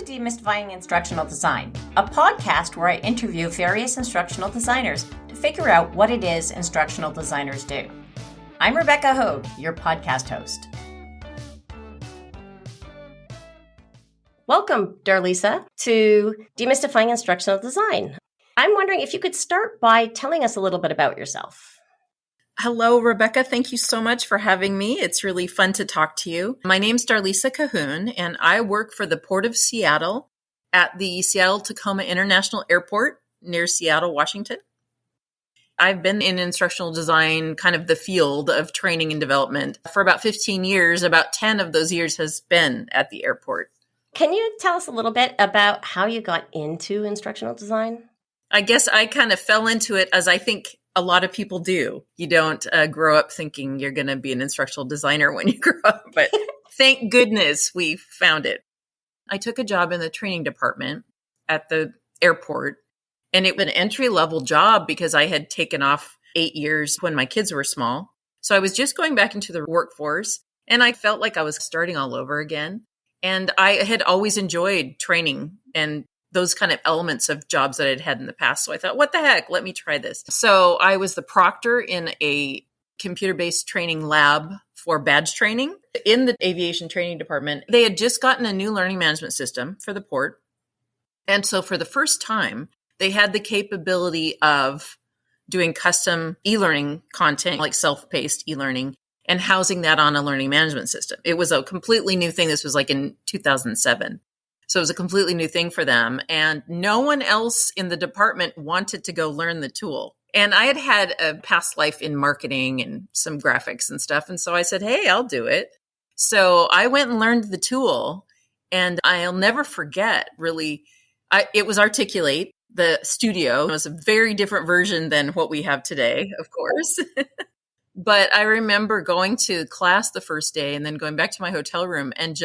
Demystifying Instructional Design, a podcast where I interview various instructional designers to figure out what it is instructional designers do. I'm Rebecca Hogue, your podcast host. Welcome, Darlesa, to Demystifying Instructional Design. I'm wondering if you could start by telling us a little bit about yourself. Hello, Rebecca. Thank you so much for having me. It's really fun to talk to you. My name's Darlesa Cahoon, and I work for the Port of Seattle at the Seattle-Tacoma International Airport near Seattle, Washington. I've been in instructional design, kind of the field of training and development, for about 15 years. About 10 of those years has been at the airport. Can you tell us a little bit about how you got into instructional design? I guess I kind of fell into it as I think a lot of people do. You don't grow up thinking you're going to be an instructional designer when you grow up, but thank goodness we found it. I took a job in the training department at the airport, and it was an entry-level job because I had taken off 8 years when my kids were small. So I was just going back into the workforce, and I felt like I was starting all over again. And I had always enjoyed training and those kind of elements of jobs that I'd had in the past. So I thought, what the heck? Let me try this. So I was the proctor in a computer-based training lab for badge training in the aviation training department. They had just gotten a new learning management system for the port. And so for the first time, they had the capability of doing custom e-learning content, like self-paced e-learning, and housing that on a learning management system. It was a completely new thing. This was like in 2007. So it was a completely new thing for them. And no one else in the department wanted to go learn the tool. And I had had a past life in marketing and some graphics and stuff. And so I said, hey, I'll do it. So I went and learned the tool. And I'll never forget, really, it was Articulate, the studio. It was a very different version than what we have today, of course. But I remember going to class the first day and then going back to my hotel room and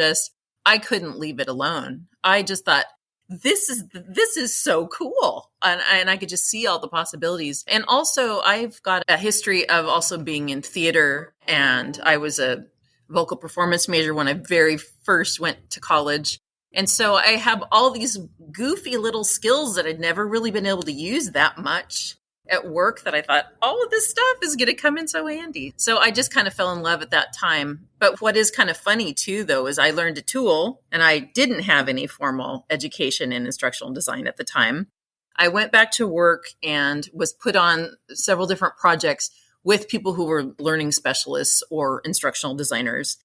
I couldn't leave it alone. I just thought, this is so cool. And I could just see all the possibilities. And also I've got a history of also being in theater, and I was a vocal performance major when I very first went to college. And so I have all these goofy little skills that I'd never really been able to use that much at work, that I thought, all of this stuff is going to come in so handy. So I just kind of fell in love at that time. But what is kind of funny too, though, is I learned a tool, and I didn't have any formal education in instructional design at the time. I went back to work and was put on several different projects with people who were learning specialists or instructional designers.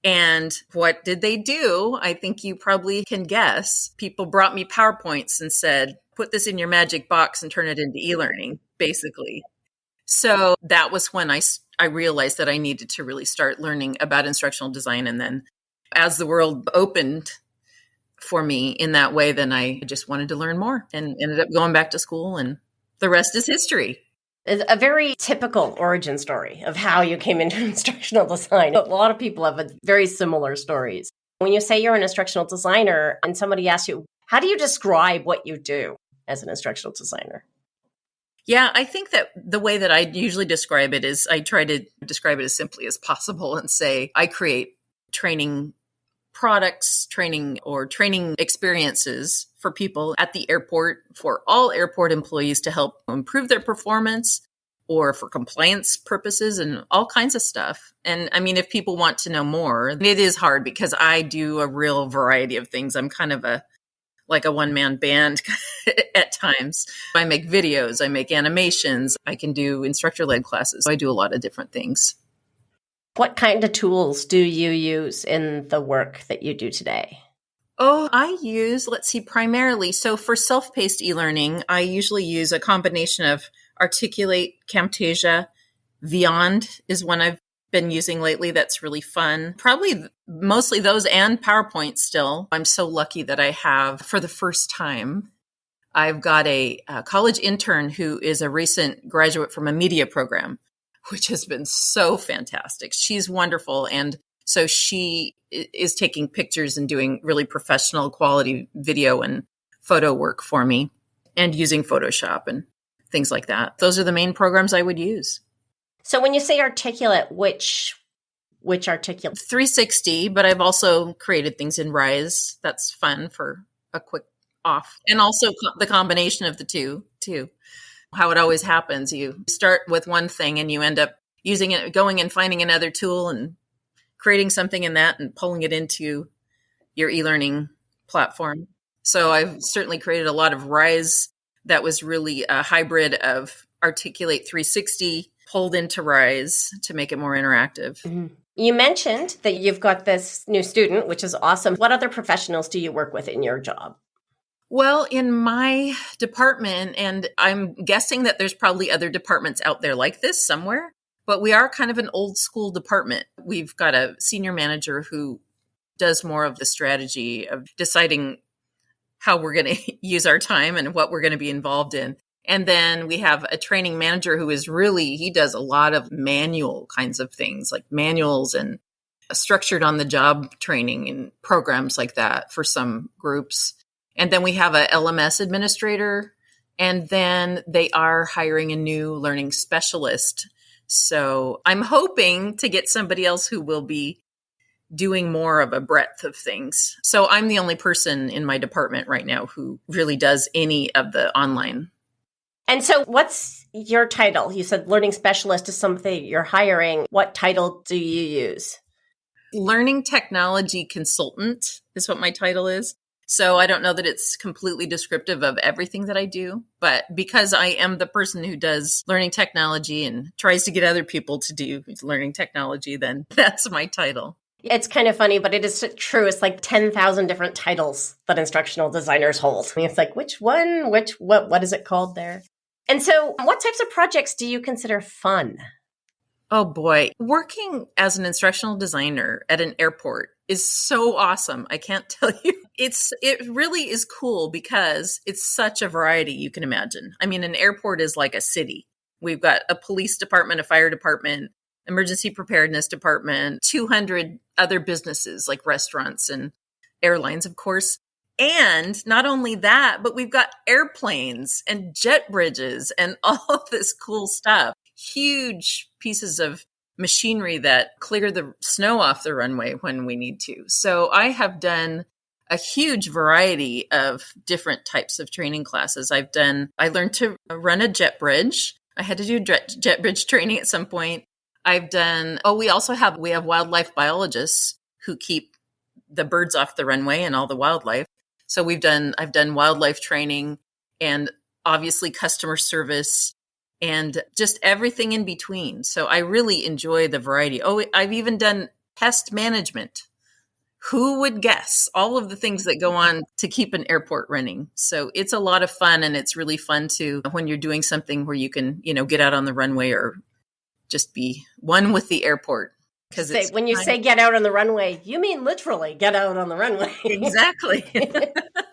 And what did they do? I think you probably can guess. People brought me PowerPoints and said, put this in your magic box and turn it into e-learning, basically. So that was when I realized that I needed to really start learning about instructional design. And then as the world opened for me in that way, then I just wanted to learn more and ended up going back to school, and the rest is history. It's a very typical origin story of how you came into instructional design. A lot of people have very similar stories. When you say you're an instructional designer and somebody asks you, how do you describe what you do as an instructional designer? Yeah, I think that the way that I usually describe it is I try to describe it as simply as possible and say I create training products, training experiences for people at the airport, for all airport employees to help improve their performance or for compliance purposes and all kinds of stuff. And I mean, if people want to know more, it is hard because I do a real variety of things. I'm kind of like a one-man band at times. I make videos, I make animations, I can do instructor-led classes. I do a lot of different things. What kind of tools do you use in the work that you do today? Oh, I use, primarily. So for self-paced e-learning, I usually use a combination of Articulate, Camtasia. Vyond is one I've been using lately that's really fun. Probably mostly those and PowerPoint still. I'm so lucky that I have, for the first time, I've got a college intern who is a recent graduate from a media program, which has been so fantastic. She's wonderful. And so she is taking pictures and doing really professional quality video and photo work for me and using Photoshop and things like that. Those are the main programs I would use. So when you say Articulate, which Articulate? 360, but I've also created things in Rise. That's fun for a quick off. And also the combination of the two, too. How it always happens. You start with one thing and you end up using it, going and finding another tool and creating something in that and pulling it into your e-learning platform. So I've certainly created a lot of Rise that was really a hybrid of Articulate 360 pulled into Rise to make it more interactive. Mm-hmm. You mentioned that you've got this new student, which is awesome. What other professionals do you work with in your job? Well, in my department, and I'm guessing that there's probably other departments out there like this somewhere, but we are kind of an old school department. We've got a senior manager who does more of the strategy of deciding how we're going to use our time and what we're going to be involved in. And then we have a training manager who is really, he does a lot of manual kinds of things, like manuals and structured on the job training and programs like that for some groups. And then we have a LMS administrator, and then they are hiring a new learning specialist. So I'm hoping to get somebody else who will be doing more of a breadth of things. So I'm the only person in my department right now who really does any of the online. And so what's your title? You said learning specialist is something you're hiring. What title do you use? Learning technology consultant is what my title is. So I don't know that it's completely descriptive of everything that I do, but because I am the person who does learning technology and tries to get other people to do learning technology, then that's my title. It's kind of funny, but it is true. It's like 10,000 different titles that instructional designers hold. I mean, it's like, which one, what is it called there? And so what types of projects do you consider fun? Oh boy, working as an instructional designer at an airport is so awesome. I can't tell you. It really is cool because it's such a variety you can imagine. I mean, an airport is like a city. We've got a police department, a fire department, emergency preparedness department, 200 other businesses like restaurants and airlines, of course. And not only that, but we've got airplanes and jet bridges and all of this cool stuff. Huge pieces of machinery that clear the snow off the runway when we need to. So I have done a huge variety of different types of training classes. I learned to run a jet bridge. I had to do jet bridge training at some point. we have wildlife biologists who keep the birds off the runway and all the wildlife. So I've done wildlife training and obviously customer service and just everything in between. So I really enjoy the variety. Oh, I've even done pest management. Who would guess all of the things that go on to keep an airport running? So it's a lot of fun, and it's really fun when you're doing something where you can, get out on the runway or just be one with the airport. When you say get out on the runway, you mean literally get out on the runway. Exactly.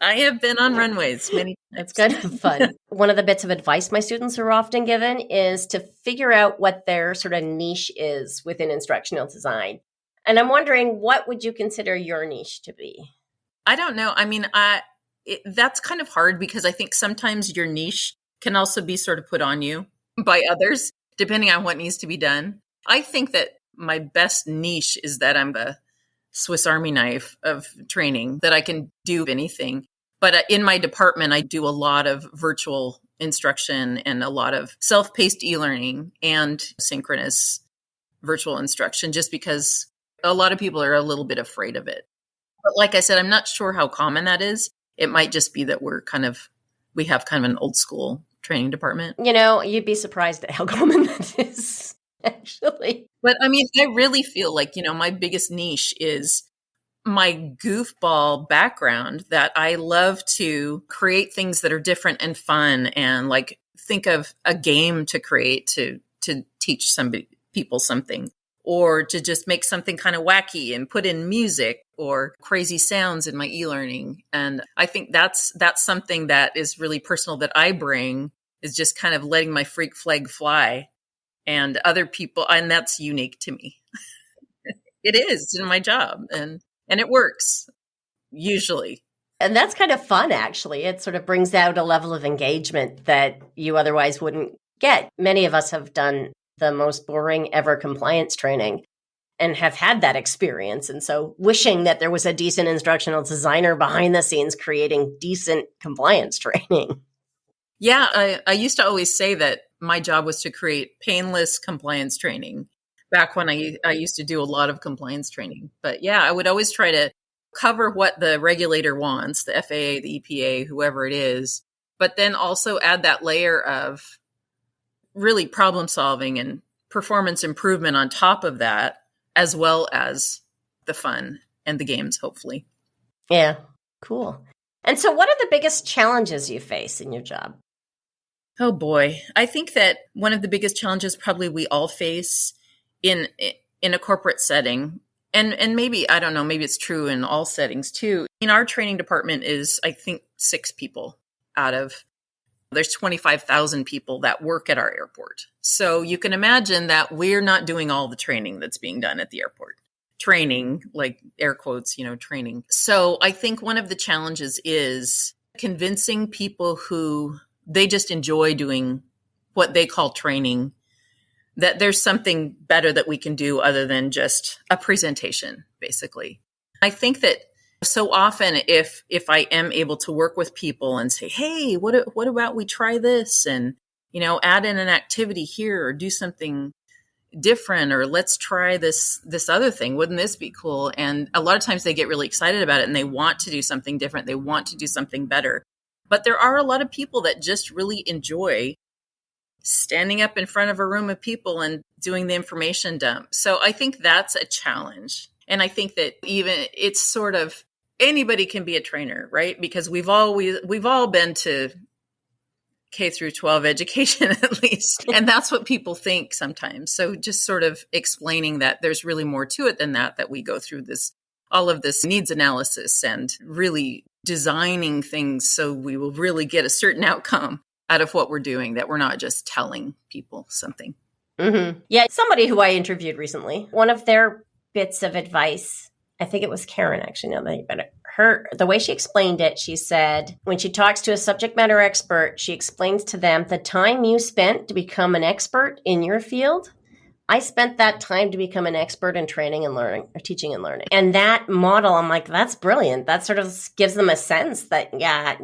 I have been on runways many times. It's kind of fun. One of the bits of advice my students are often given is to figure out what their sort of niche is within instructional design. And I'm wondering, what would you consider your niche to be? I don't know. I mean, that's kind of hard because I think sometimes your niche can also be sort of put on you by others, depending on what needs to be done. I think that my best niche is that I'm a Swiss Army knife of training, that I can do anything. But in my department, I do a lot of virtual instruction and a lot of self-paced e-learning and synchronous virtual instruction, just because a lot of people are a little bit afraid of it. But like I said, I'm not sure how common that is. It might just be that we have kind of an old school training department. You'd be surprised at how common that is, actually. But I mean, I really feel like, my biggest niche is my goofball background, that I love to create things that are different and fun, and like think of a game to create to teach people something, or to just make something kind of wacky and put in music or crazy sounds in my e-learning. And I think that's something that is really personal that I bring, is just kind of letting my freak flag fly, and other people, and that's unique to me. It is in my job, and it works usually. And that's kind of fun, actually. It sort of brings out a level of engagement that you otherwise wouldn't get. Many of us have done the most boring ever compliance training. and have had that experience. And so wishing that there was a decent instructional designer behind the scenes creating decent compliance training. Yeah, I used to always say that my job was to create painless compliance training back when I used to do a lot of compliance training. But yeah, I would always try to cover what the regulator wants, the FAA, the EPA, whoever it is, but then also add that layer of really problem solving and performance improvement on top of that, as well as the fun and the games, hopefully. Yeah, cool. And so what are the biggest challenges you face in your job? Oh boy. I think that one of the biggest challenges probably we all face in a corporate setting, and maybe, I don't know, maybe it's true in all settings too. In our training department is, I think, 6 people out of, there's 25,000 people that work at our airport. So you can imagine that we're not doing all the training that's being done at the airport. Training, like air quotes, training. So I think one of the challenges is convincing people who they just enjoy doing what they call training, that there's something better that we can do other than just a presentation, basically. I think that so often if I am able to work with people and say, hey, what about we try this and, add in an activity here or do something different, or let's try this other thing. Wouldn't this be cool? And a lot of times they get really excited about it and they want to do something different. They want to do something better. But there are a lot of people that just really enjoy standing up in front of a room of people and doing the information dump. So I think that's a challenge. And I think that even it's sort of anybody can be a trainer, right? Because we've all been to K through 12 education at least. And that's what people think sometimes. So just sort of explaining that there's really more to it than that we go through all of this needs analysis and really designing things so we will really get a certain outcome out of what we're doing, that we're not just telling people something. Mm-hmm. Yeah. Somebody who I interviewed recently, one of their bits of advice, I think it was Karen, actually, now that you better. The way she explained it, she said, when she talks to a subject matter expert, she explains to them the time you spent to become an expert in your field. I spent that time to become an expert in training and learning, or teaching and learning. And that model, I'm like, that's brilliant. That sort of gives them a sense that, yeah,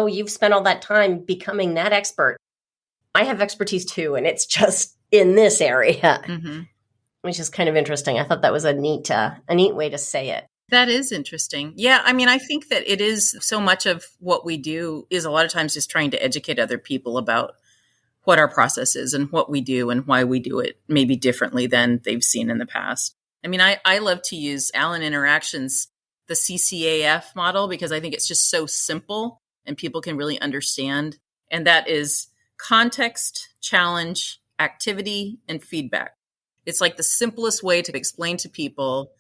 you've spent all that time becoming that expert. I have expertise too, and it's just in this area, which is kind of interesting. I thought that was a neat way to say it. That is interesting. Yeah. I mean, I think that it is so much of what we do is a lot of times just trying to educate other people about what our process is and what we do and why we do it maybe differently than they've seen in the past. I mean, I love to use Allen Interactions, the CCAF model, because I think it's just so simple and people can really understand. And that is context, challenge, activity, and feedback. It's like the simplest way to explain to people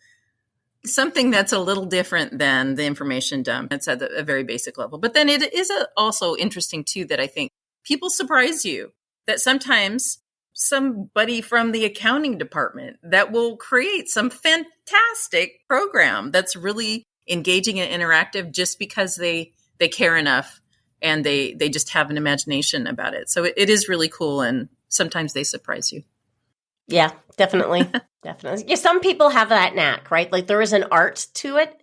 something that's a little different than the information dump. It's at a very basic level. But then it is also interesting, too, that I think people surprise you, that sometimes somebody from the accounting department that will create some fantastic program that's really engaging and interactive just because they care enough and they just have an imagination about it. So it is really cool, and sometimes they surprise you. Yeah, definitely. Definitely. Yeah, some people have that knack, right? Like there is an art to it.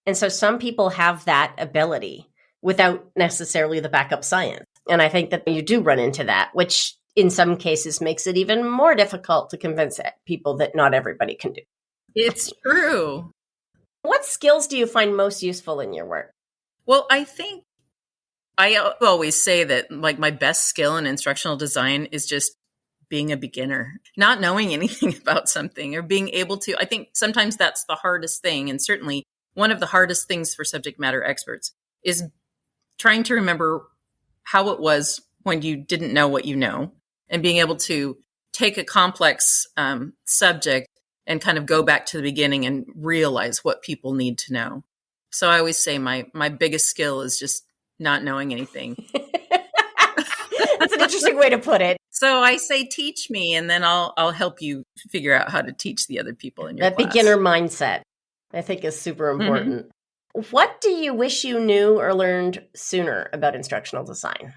And so some people have that ability without necessarily the backup science. And I think that you do run into that, which in some cases makes it even more difficult to convince people that not everybody can do. It's true. What skills do you find most useful in your work? Well, I think I always say that like my best skill in instructional design is just being a beginner, not knowing anything about something or being able to. I think sometimes that's the hardest thing. And certainly one of the hardest things for subject matter experts is trying to remember how it was when you didn't know what you know, and being able to take a complex subject and kind of go back to the beginning and realize what people need to know. So I always say my biggest skill is just not knowing anything. That's an interesting way to put it. So I say, teach me, and then I'll help you figure out how to teach the other people in your class. That beginner mindset, I think, is super important. Mm-hmm. What do you wish you knew or learned sooner about instructional design?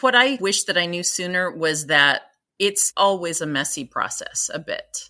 What I wish that I knew sooner was that it's always a messy process a bit.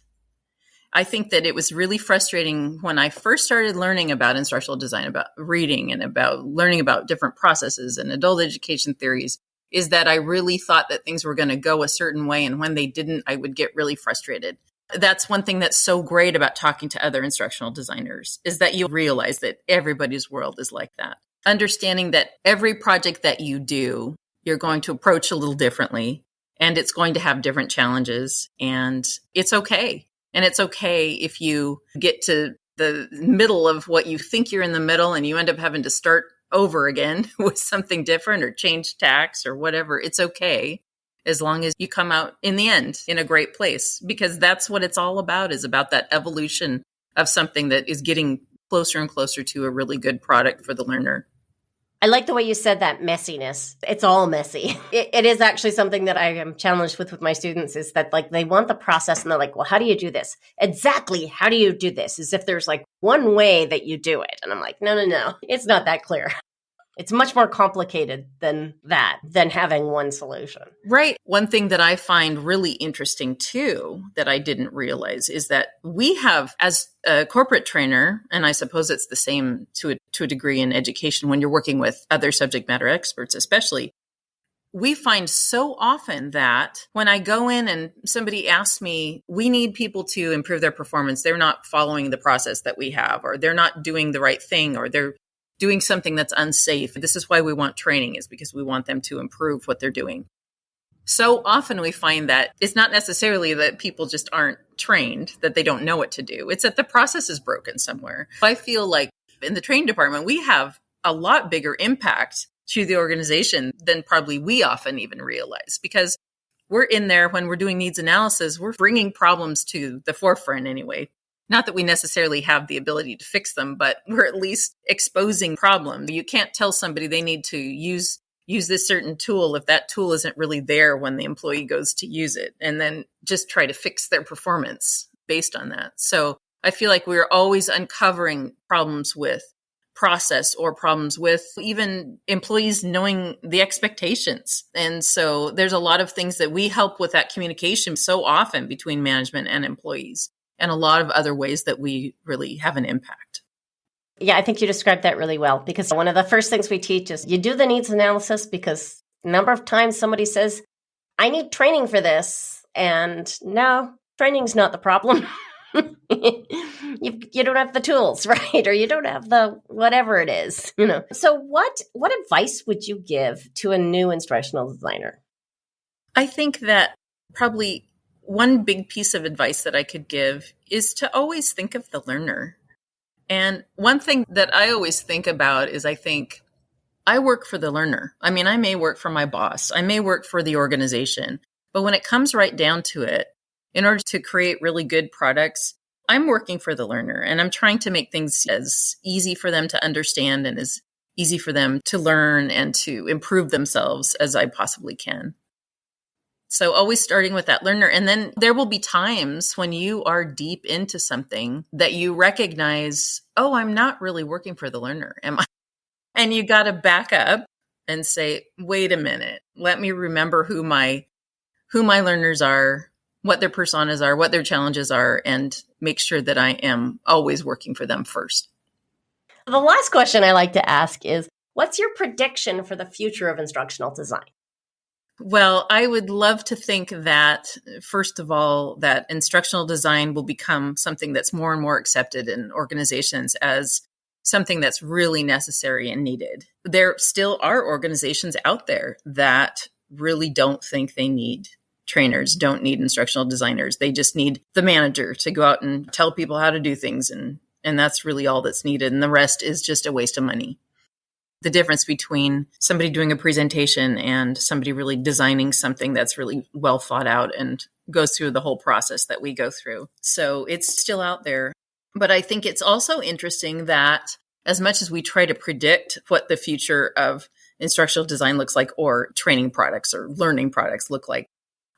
I think that it was really frustrating when I first started learning about instructional design, about reading and about learning about different processes and adult education theories, is that I really thought that things were going to go a certain way. And when they didn't, I would get really frustrated. That's one thing that's so great about talking to other instructional designers, is that you realize that everybody's world is like that. Understanding that every project that you do, you're going to approach a little differently, and it's going to have different challenges, and it's okay. And it's okay if you get to the middle of what you think you're in the middle and you end up having to start over again with something different or change tacks or whatever. It's okay, as long as you come out in the end in a great place, because that's what it's all about, is about that evolution of something that is getting closer and closer to a really good product for the learner. I like the way you said that messiness. It's all messy. It is actually something that I am challenged with my students, is that like they want the process and they're like, well, how do you do this? Exactly. How do you do this? As if there's like one way that you do it. And I'm like, no. It's not that clear. It's much more complicated than that, than having one solution. Right. One thing that I find really interesting too, that I didn't realize, is that we have, as a corporate trainer, and I suppose it's the same to a degree in education when you're working with other subject matter experts, especially, we find so often that when I go in and somebody asks me, we need people to improve their performance, they're not following the process that we have, or they're not doing the right thing, or they're doing something that's unsafe. This is why we want training, is because we want them to improve what they're doing. So often we find that it's not necessarily that people just aren't trained, that they don't know what to do. It's that the process is broken somewhere. I feel like in the training department, we have a lot bigger impact to the organization than probably we often even realize, because we're in there when we're doing needs analysis, we're bringing problems to the forefront anyway. Not that we necessarily have the ability to fix them, but we're at least exposing problems. You can't tell somebody they need to use this certain tool if that tool isn't really there when the employee goes to use it, and then just try to fix their performance based on that. So I feel like we're always uncovering problems with process, or problems with even employees knowing the expectations. And so there's a lot of things that we help with that communication so often between management and employees, and a lot of other ways that we really have an impact. Yeah, I think you described that really well, because one of the first things we teach is you do the needs analysis, because a number of times somebody says, I need training for this. And no, training's not the problem. You don't have the tools, right? Or you don't have the whatever it is, So what advice would you give to a new instructional designer? I think that probably one big piece of advice that I could give is to always think of the learner. And one thing that I always think about is, I think I work for the learner. I mean, I may work for my boss, I may work for the organization, but when it comes right down to it, in order to create really good products, I'm working for the learner, and I'm trying to make things as easy for them to understand and as easy for them to learn and to improve themselves as I possibly can. So always starting with that learner. And then there will be times when you are deep into something that you recognize, oh, I'm not really working for the learner, am I? And you got to back up and say, wait a minute, let me remember who my learners are, what their personas are, what their challenges are, and make sure that I am always working for them first. The last question I like to ask is, what's your prediction for the future of instructional design? Well, I would love to think that, first of all, that instructional design will become something that's more and more accepted in organizations as something that's really necessary and needed. There still are organizations out there that really don't think they need trainers, don't need instructional designers. They just need the manager to go out and tell people how to do things. And that's really all that's needed. And the rest is just a waste of money. The difference between somebody doing a presentation and somebody really designing something that's really well thought out and goes through the whole process that we go through. So it's still out there. But I think it's also interesting that as much as we try to predict what the future of instructional design looks like, or training products or learning products look like,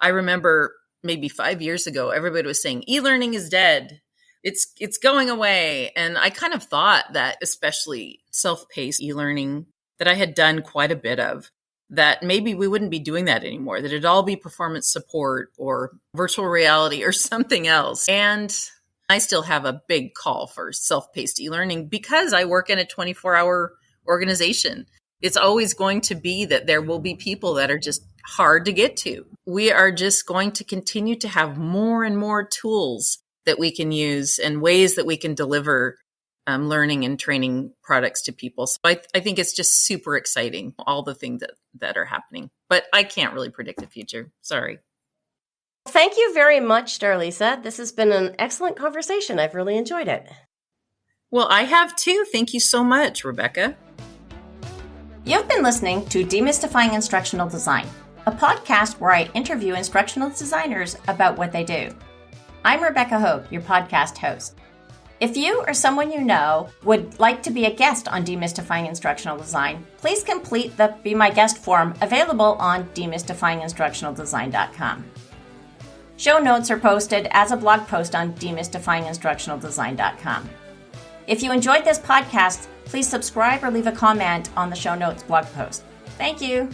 I remember maybe 5 years ago, everybody was saying e-learning is dead. It's going away. And I kind of thought that, especially self-paced e-learning that I had done quite a bit of, that maybe we wouldn't be doing that anymore, that it'd all be performance support or virtual reality or something else. And I still have a big call for self-paced e-learning because I work in a 24-hour organization. It's always going to be that there will be people that are just hard to get to. We are just going to continue to have more and more tools that we can use and ways that we can deliver learning and training products to people. So I think it's just super exciting, all the things that are happening. But I can't really predict the future. Sorry. Thank you very much, Darlesa. This has been an excellent conversation. I've really enjoyed it. Well, I have too. Thank you so much, Rebecca. You've been listening to Demystifying Instructional Design, a podcast where I interview instructional designers about what they do. I'm Rebecca Hogue, your podcast host. If you or someone you know would like to be a guest on Demystifying Instructional Design, please complete the Be My Guest form available on demystifyinginstructionaldesign.com. Show notes are posted as a blog post on demystifyinginstructionaldesign.com. If you enjoyed this podcast, please subscribe or leave a comment on the show notes blog post. Thank you.